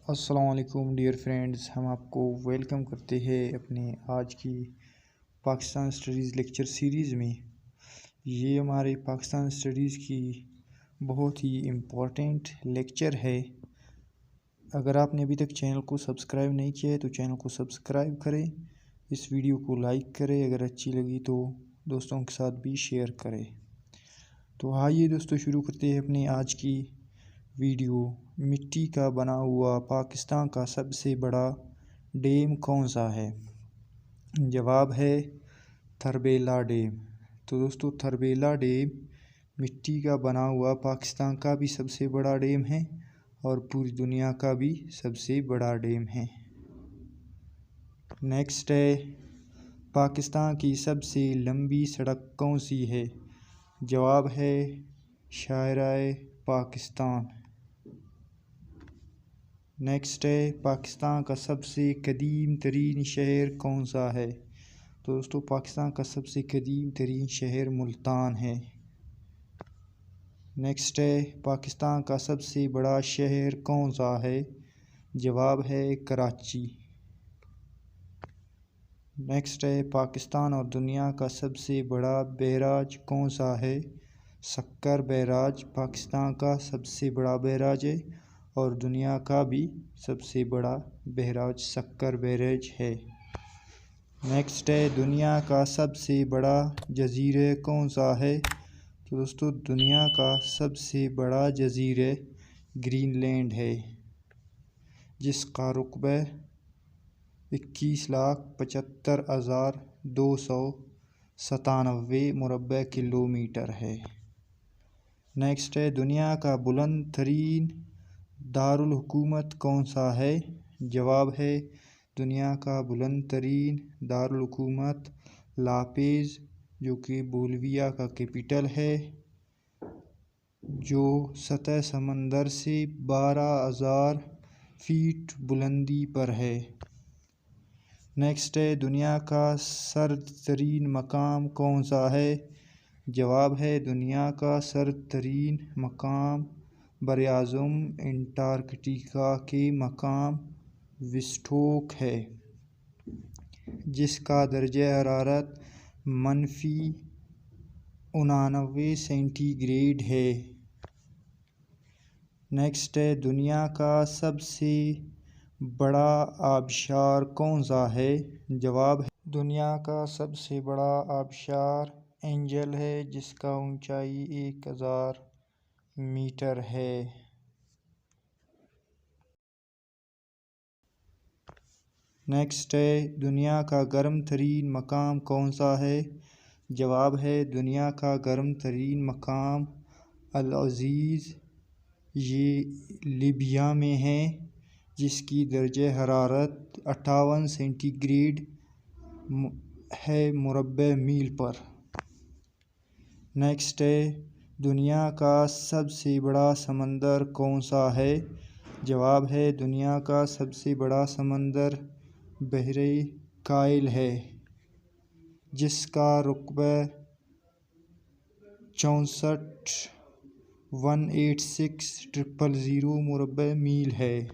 السلام علیکم dear friends, ہم آپ کو ویلکم کرتے ہیں اپنے آج کی پاکستان اسٹڈیز لیکچر سیریز میں۔ یہ ہمارے پاکستان اسٹڈیز کی بہت ہی امپورٹنٹ لیکچر ہے۔ اگر آپ نے ابھی تک چینل کو سبسکرائب نہیں کیا ہے تو چینل کو سبسکرائب کریں، اس ویڈیو کو لائک کریں، اگر اچھی لگی تو دوستوں کے ساتھ بھی شیئر کریں۔ تو آئیے دوستوں شروع کرتے ہیں اپنی آج کی ویڈیو۔ مٹی کا بنا ہوا پاکستان کا سب سے بڑا ڈیم کون سا ہے؟ جواب ہے تھربیلا ڈیم۔ تو دوستوں تھربیلا ڈیم مٹی کا بنا ہوا پاکستان کا بھی سب سے بڑا ڈیم ہے اور پوری دنیا کا بھی سب سے بڑا ڈیم ہے۔ نیکسٹ ہے، پاکستان کی سب سے لمبی سڑک کون سی ہے؟ جواب ہے شاہراہ پاکستان۔ نیکسٹ ہے، پاکستان کا سب سے قدیم ترین شہر کون سا ہے؟ تو دوستو پاکستان کا سب سے قدیم ترین شہر ملتان ہے۔ نیکسٹ ہے، پاکستان کا سب سے بڑا شہر کون سا ہے؟ جواب ہے کراچی۔ نیکسٹ ہے، پاکستان اور دنیا کا سب سے بڑا بیراج کون سا ہے؟ سکر بیراج پاکستان کا سب سے بڑا بیراج ہے اور دنیا کا بھی سب سے بڑا بیراج سکر بیراج ہے۔ نیکسٹ ہے، دنیا کا سب سے بڑا جزیرہ کون سا ہے؟ تو دوستو دنیا کا سب سے بڑا جزیرہ گرین لینڈ ہے، جس کا رقبہ 21,75,297 مربع کلومیٹر ہے۔ نیکسٹ ہے، دنیا کا بلند ترین دارالحکومت کون سا ہے؟ جواب ہے دنیا کا بلند ترین دارالحکومت لاپیز، جو کہ بولیویا کا کیپٹل ہے، جو سطح سمندر سے 12,000 فیٹ بلندی پر ہے۔ نیکسٹ ہے، دنیا کا سرد ترین مقام کون سا ہے؟ جواب ہے دنیا کا سرد ترین مقام براعظم انٹارکٹیکا کے مقام وسٹوک ہے، جس کا درجہ حرارت -99 سینٹی گریڈ ہے۔ نیکسٹ ہے، دنیا کا سب سے بڑا آبشار کون سا ہے؟ جواب ہے دنیا کا سب سے بڑا آبشار اینجل ہے، جس کا اونچائی 1000 میٹر ہے۔ نیکسٹ ہے، دنیا کا گرم ترین مقام کون سا ہے؟ جواب ہے دنیا کا گرم ترین مقام العزیز، یہ لیبیا میں ہے، جس کی درجہ حرارت 58 سینٹی گریڈ ہے مربع میل پر۔ نیکسٹ ہے، دنیا کا سب سے بڑا سمندر کون سا ہے؟ جواب ہے دنیا کا سب سے بڑا سمندر بحر کائل ہے، جس کا رقبہ 64,186,000 مربع میل ہے۔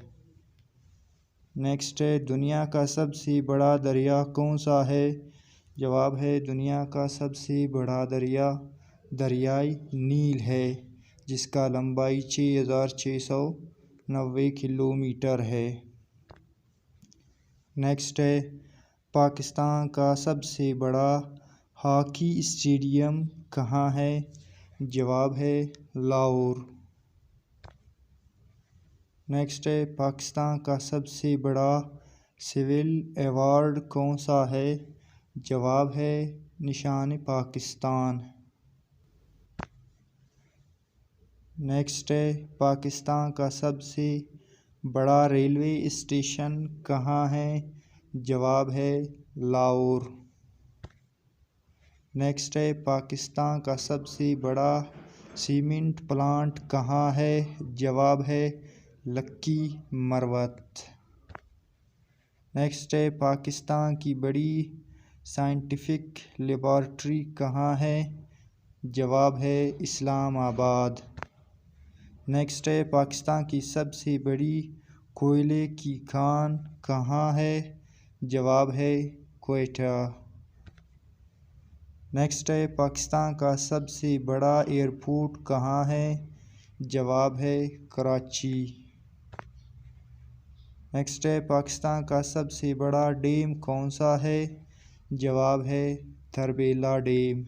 نیکسٹ ہے، دنیا کا سب سے بڑا دریا کون سا ہے؟ جواب ہے دنیا کا سب سے بڑا دریا دریائے نیل ہے، جس کا لمبائی 6,690 کلومیٹر ہے۔ نیکسٹ ہے، پاکستان کا سب سے بڑا ہاکی اسٹیڈیم کہاں ہے؟ جواب ہے لاہور۔ نیکسٹ ہے، پاکستان کا سب سے بڑا سول ایوارڈ کون سا ہے؟ جواب ہے نشان پاکستان۔ نیکسٹ ہے، پاکستان کا سب سے بڑا ریلوے اسٹیشن کہاں ہے؟ جواب ہے لاہور۔ نیکسٹ ہے، پاکستان کا سب سے بڑا سیمنٹ پلانٹ کہاں ہے؟ جواب ہے لکی مروت۔ نیکسٹ ہے، پاکستان کی بڑی سائنٹیفک لیبارٹری کہاں ہے؟ جواب ہے اسلام آباد۔ نیکسٹ ہے، پاکستان کی سب سے بڑی کوئلے کی کھان کہاں ہے؟ جواب ہے کوئٹہ۔ نیکسٹ ہے پاکستان کا سب سے بڑا ایئرپورٹ کہاں ہے؟ جواب ہے کراچی۔ نیکسٹ ہے پاکستان کا سب سے بڑا ڈیم کون سا ہے؟ جواب ہے تھربیلا ڈیم۔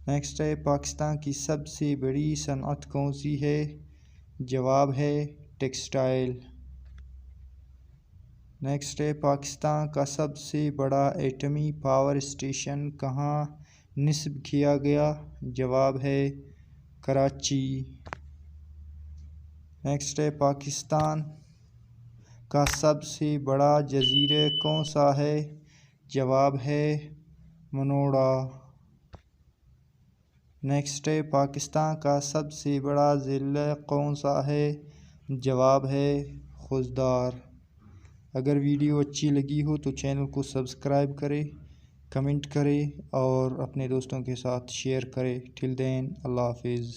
نیکسٹ ہے پاکستان کی سب سے بڑی صنعت کون سی ہے؟ جواب ہے ٹیکسٹائل۔ نیکسٹ ہے پاکستان کا سب سے بڑا ایٹمی پاور اسٹیشن کہاں نصب کیا گیا؟ جواب ہے کراچی۔ نیکسٹ ہے پاکستان کا سب سے بڑا جزیرہ کون سا ہے؟ جواب ہے منوڑا۔ نیکسٹ ہے پاکستان کا سب سے بڑا ضلع کون سا ہے؟ جواب ہے خوزدار۔ اگر ویڈیو اچھی لگی ہو تو چینل کو سبسکرائب کرے، کمنٹ کرے اور اپنے دوستوں کے ساتھ شیئر کرے۔ ٹل دین اللہ حافظ۔